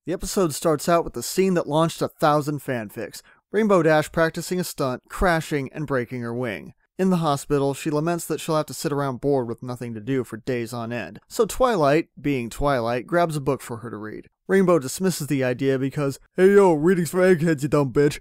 The episode starts out with the scene that launched 1,000 fanfics. Rainbow Dash practicing a stunt, crashing, and breaking her wing. In the hospital, she laments that she'll have to sit around bored with nothing to do for days on end. So Twilight, being Twilight, grabs a book for her to read. Rainbow dismisses the idea because, "Hey yo, reading's for eggheads, you dumb bitch."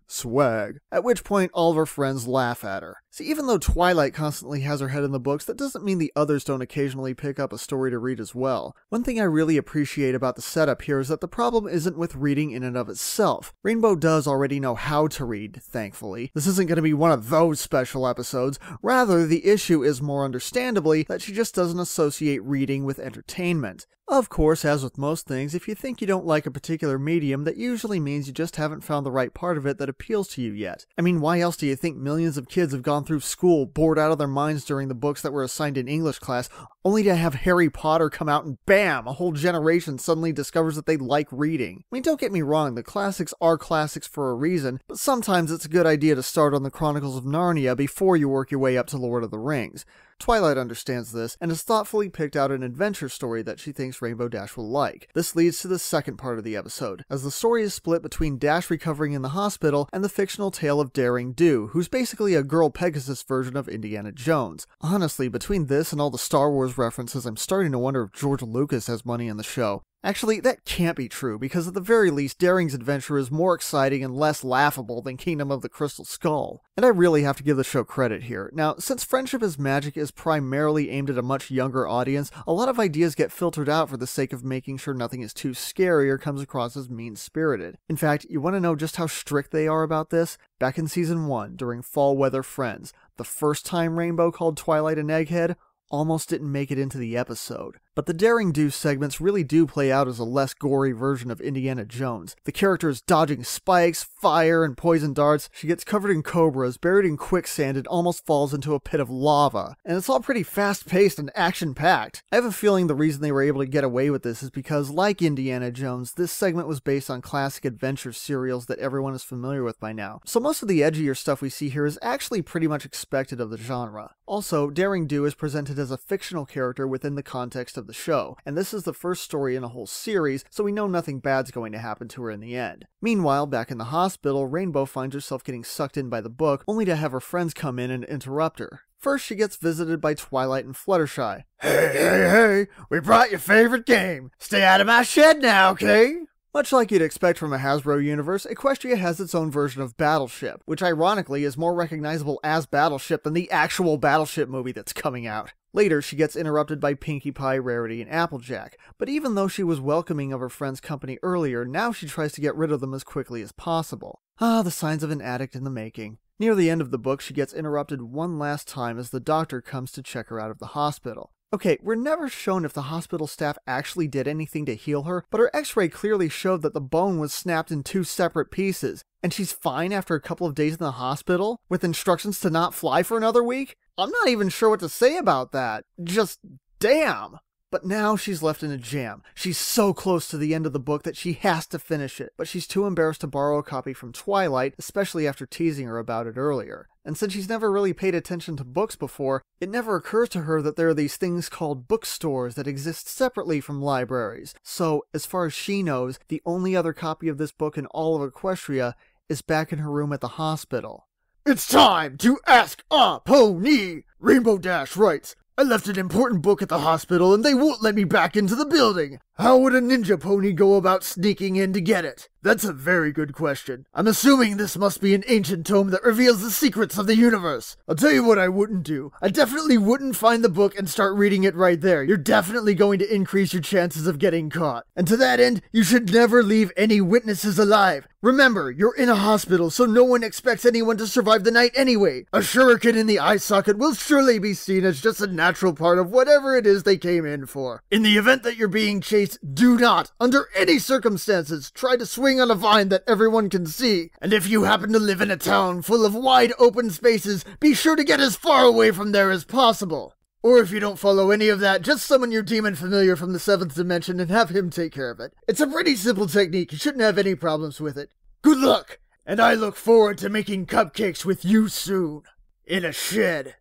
Swag. At which point all of her friends laugh at her. See, even though Twilight constantly has her head in the books, that doesn't mean the others don't occasionally pick up a story to read as well. One thing I really appreciate about the setup here is that the problem isn't with reading in and of itself. Rainbow does already know how to read, thankfully. This isn't going to be one of those special episodes. Rather, the issue is more understandably that she just doesn't associate reading with entertainment. Of course, as with most things, if you think you don't like a particular medium, that usually means you just haven't found the right part of it that appeals to you yet. I mean, why else do you think millions of kids have gone through school bored out of their minds during the books that were assigned in English class, only to have Harry Potter come out and bam, a whole generation suddenly discovers that they like reading? I mean, don't get me wrong, the classics are classics for a reason, but sometimes it's a good idea to start on the Chronicles of Narnia before you work your way up to Lord of the Rings. Twilight understands this, and has thoughtfully picked out an adventure story that she thinks Rainbow Dash will like. This leads to the second part of the episode, as the story is split between Dash recovering in the hospital and the fictional tale of Daring Do, who's basically a girl Pegasus version of Indiana Jones. Honestly, between this and all the Star Wars references, I'm starting to wonder if George Lucas has money in the show. Actually, that can't be true, because at the very least, Daring's adventure is more exciting and less laughable than Kingdom of the Crystal Skull. And I really have to give the show credit here. Now, since Friendship is Magic is primarily aimed at a much younger audience, a lot of ideas get filtered out for the sake of making sure nothing is too scary or comes across as mean-spirited. In fact, you want to know just how strict they are about this? Back in Season 1, during Fall Weather Friends, the first time Rainbow called Twilight an egghead almost didn't make it into the episode. But the Daring Do segments really do play out as a less gory version of Indiana Jones. The character is dodging spikes, fire, and poison darts. She gets covered in cobras, buried in quicksand, and almost falls into a pit of lava. And it's all pretty fast-paced and action-packed. I have a feeling the reason they were able to get away with this is because, like Indiana Jones, this segment was based on classic adventure serials that everyone is familiar with by now. So most of the edgier stuff we see here is actually pretty much expected of the genre. Also, Daring Do is presented as a fictional character within the context of the show, and this is the first story in a whole series, so we know nothing bad's going to happen to her in the end. Meanwhile, back in the hospital, Rainbow finds herself getting sucked in by the book, only to have her friends come in and interrupt her. First, she gets visited by Twilight and Fluttershy. Hey, we brought your favorite game! Stay out of my shed now, okay? Much like you'd expect from a Hasbro universe, Equestria has its own version of Battleship, which ironically is more recognizable as Battleship than the actual Battleship movie that's coming out. Later, she gets interrupted by Pinkie Pie, Rarity, and Applejack, but even though she was welcoming of her friends' company earlier, now she tries to get rid of them as quickly as possible. Ah, the signs of an addict in the making. Near the end of the book, she gets interrupted one last time as the doctor comes to check her out of the hospital. Okay, we're never shown if the hospital staff actually did anything to heal her, but her x-ray clearly showed that the bone was snapped in 2 separate pieces, and she's fine after a couple of days in the hospital, with instructions to not fly for another week? I'm not even sure what to say about that. Just damn! But now she's left in a jam. She's so close to the end of the book that she has to finish it, but she's too embarrassed to borrow a copy from Twilight, especially after teasing her about it earlier. And since she's never really paid attention to books before, it never occurs to her that there are these things called bookstores that exist separately from libraries. So, as far as she knows, the only other copy of this book in all of Equestria is back in her room at the hospital. It's time to ask a pony! Rainbow Dash writes, I left an important book at the hospital and they won't let me back into the building. How would a ninja pony go about sneaking in to get it? That's a very good question. I'm assuming this must be an ancient tome that reveals the secrets of the universe. I'll tell you what I wouldn't do. I definitely wouldn't find the book and start reading it right there. You're definitely going to increase your chances of getting caught. And to that end, you should never leave any witnesses alive. Remember, you're in a hospital, so no one expects anyone to survive the night anyway. A shuriken in the eye socket will surely be seen as just a natural part of whatever it is they came in for. In the event that you're being chased, do not, under any circumstances, try to swing on a vine that everyone can see. And if you happen to live in a town full of wide open spaces, be sure to get as far away from there as possible. Or if you don't follow any of that, just summon your demon familiar from the 7th dimension and have him take care of it. It's a pretty simple technique, you shouldn't have any problems with it. Good luck, and I look forward to making cupcakes with you soon. In a shed.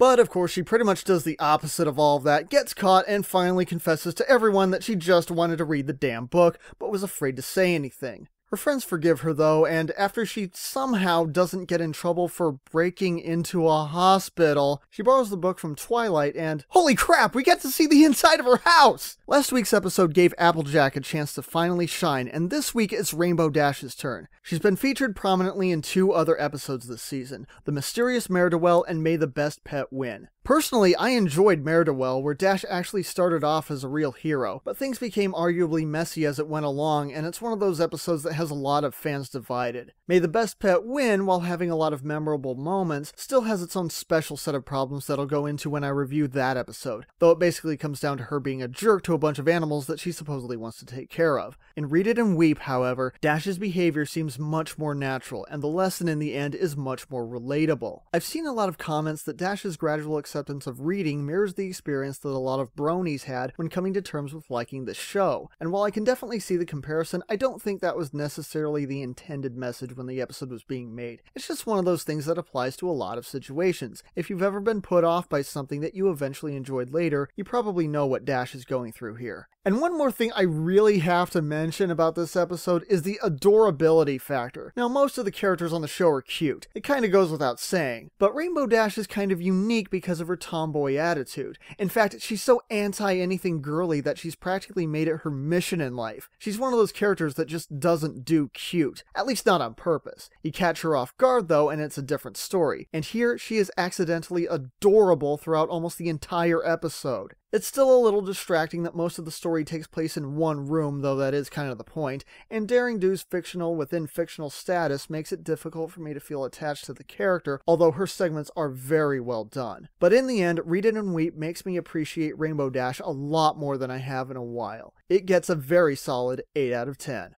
But of course, she pretty much does the opposite of all of that, gets caught, and finally confesses to everyone that she just wanted to read the damn book, but was afraid to say anything. Her friends forgive her though, and after she somehow doesn't get in trouble for breaking into a hospital, she borrows the book from Twilight and, holy crap, we get to see the inside of her house! Last week's episode gave Applejack a chance to finally shine, and this week it's Rainbow Dash's turn. She's been featured prominently in 2 other episodes this season, The Mysterious Mare-de-Well and May the Best Pet Win. Personally, I enjoyed Mare-de-Well, where Dash actually started off as a real hero, but things became arguably messy as it went along, and it's one of those episodes that has a lot of fans divided. May the Best Pet Win, while having a lot of memorable moments, still has its own special set of problems that I'll go into when I review that episode, though it basically comes down to her being a jerk to a bunch of animals that she supposedly wants to take care of. In Read It and Weep, however, Dash's behavior seems much more natural, and the lesson in the end is much more relatable. I've seen a lot of comments that Dash's gradual acceptance of reading mirrors the experience that a lot of bronies had when coming to terms with liking the show, and while I can definitely see the comparison, I don't think that was necessarily the intended message when the episode was being made. It's just one of those things that applies to a lot of situations. If you've ever been put off by something that you eventually enjoyed later, you probably know what Dash is going through here. And one more thing I really have to mention about this episode is the adorability factor. Now, most of the characters on the show are cute. It kind of goes without saying. But Rainbow Dash is kind of unique because of her tomboy attitude. In fact, she's so anti-anything girly that she's practically made it her mission in life. She's one of those characters that just doesn't do cute. At least not on purpose. You catch her off guard though, and it's a different story. And here, she is accidentally adorable throughout almost the entire episode. It's still a little distracting that most of the story takes place in one room, though that is kind of the point, and Daring Do's fictional within fictional status makes it difficult for me to feel attached to the character, although her segments are very well done. But in the end, Read It and Weep makes me appreciate Rainbow Dash a lot more than I have in a while. It gets a very solid 8 out of 10.